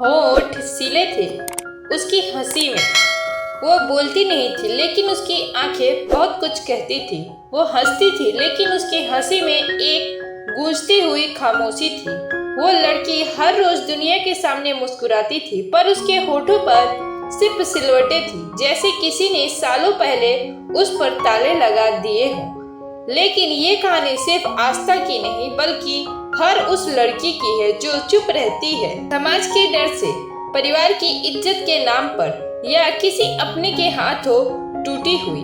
होंठ सिले थे उसकी हंसी में। वो बोलती नहीं थी लेकिन उसकी आंखें बहुत कुछ कहती थी। वो हंसती थी लेकिन उसकी हंसी में एक गूंजती हुई खामोशी थी। वो लड़की हर रोज दुनिया के सामने मुस्कुराती थी पर उसके होठों पर सिर्फ सिलवटें थी, जैसे किसी ने सालों पहले उस पर ताले लगा दिए हों। लेकिन ये कहानी सिर्फ आस्था की नहीं बल्कि हर उस लड़की की है जो चुप रहती है, समाज के डर से, परिवार की इज्जत के नाम पर या किसी अपने के हाथों टूटी हुई।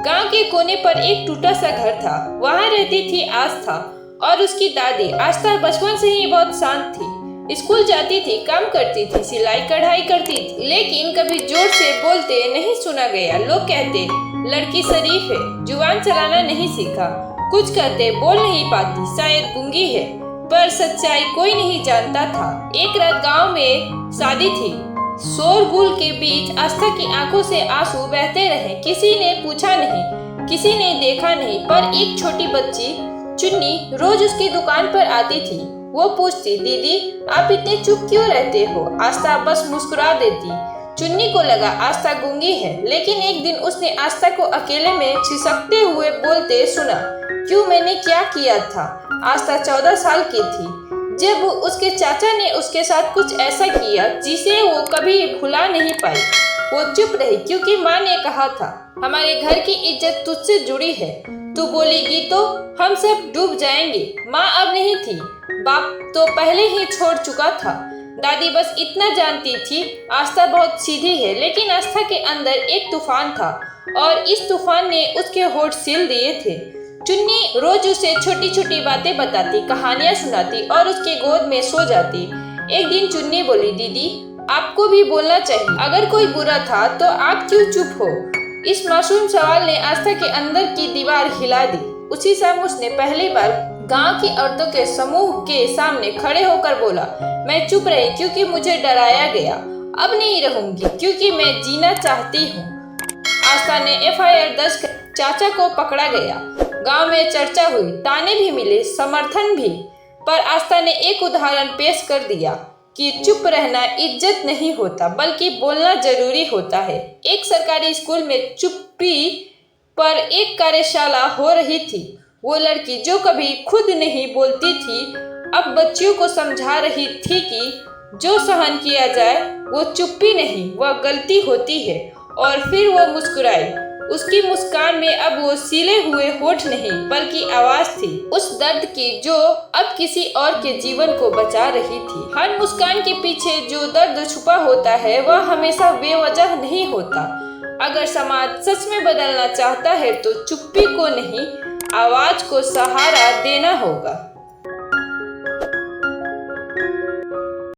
गांव के कोने पर एक टूटा सा घर था। वहां रहती थी आस्था और उसकी दादी। आस्था बचपन से ही बहुत शांत थी। स्कूल जाती थी, काम करती थी, सिलाई कढ़ाई करती थी, लेकिन कभी जोर से बोलते नहीं सुना गया। लोग कहते लड़की शरीफ है, जुबान चलाना नहीं सीखा, कुछ कहते बोल नहीं पाती, शायद गूंगी है, पर सच्चाई कोई नहीं जानता था। एक रात गांव में शादी थी। शोरगुल के बीच आस्था की आंखों से आंसू बहते रहे। किसी ने पूछा नहीं, किसी ने देखा नहीं, पर एक छोटी बच्ची चुन्नी रोज उसकी दुकान पर आती थी। वो पूछती, दीदी आप इतने चुप क्यों रहते हो? आस्था बस मुस्कुरा देती। चुन्नी को लगा आस्था गूंगी है, लेकिन एक दिन उसने आस्था को अकेले में छिसकते हुए बोलते सुना। क्यों, मैंने क्या किया था? आस्था 14 साल की थी जब उसके चाचा ने उसके साथ कुछ ऐसा किया जिसे वो कभी भुला नहीं पाई। वो चुप रही क्योंकि माँ ने कहा था हमारे घर की इज्जत तुझसे जुड़ी है, तू बोलेगी तो हम सब डूब जाएंगे। माँ अब नहीं थी, बाप तो पहले ही छोड़ चुका था। दादी बस इतना जानती थी आस्था बहुत सीधी है, लेकिन आस्था के अंदर एक तूफान था और इस तूफान ने उसके होठ सील दिए थे। चुन्नी रोज उसे छोटी छोटी बातें बताती, कहानियां सुनाती और उसके गोद में सो जाती। एक दिन चुन्नी बोली, दीदी आपको भी बोलना चाहिए, अगर कोई बुरा था तो आप क्यों चुप हो? इस मासूम सवाल ने आस्था के अंदर की दीवार हिला दी। उसी समय उसने पहली बार गांव की औरतों के समूह के सामने खड़े होकर बोला, मैं चुप रही क्योंकि मुझे डराया गया, अब नहीं रहूंगी क्योंकि मैं जीना चाहती हूँ। आस्था ने FIR दर्ज कर चाचा को पकड़ा गया। गांव में चर्चा हुई, ताने भी मिले, समर्थन भी, पर आस्था ने एक उदाहरण पेश कर दिया कि चुप रहना इज्जत नहीं होता बल्कि बोलना जरूरी होता है। एक सरकारी स्कूल में चुप्पी पर एक कार्यशाला हो रही थी। वो लड़की जो कभी खुद नहीं बोलती थी अब बच्चियों को समझा रही थी कि जो सहन किया जाए वो चुप्पी नहीं, वह गलती होती है। और फिर वो मुस्कुराई। उसकी मुस्कान में अब वो सिले हुए होठ नहीं बल्कि आवाज थी उस दर्द की जो अब किसी और के जीवन को बचा रही थी। हर मुस्कान के पीछे जो दर्द छुपा होता है वह हमेशा बेवजह नहीं होता। अगर समाज सच में बदलना चाहता है तो चुप्पी को नहीं, आवाज को सहारा देना होगा।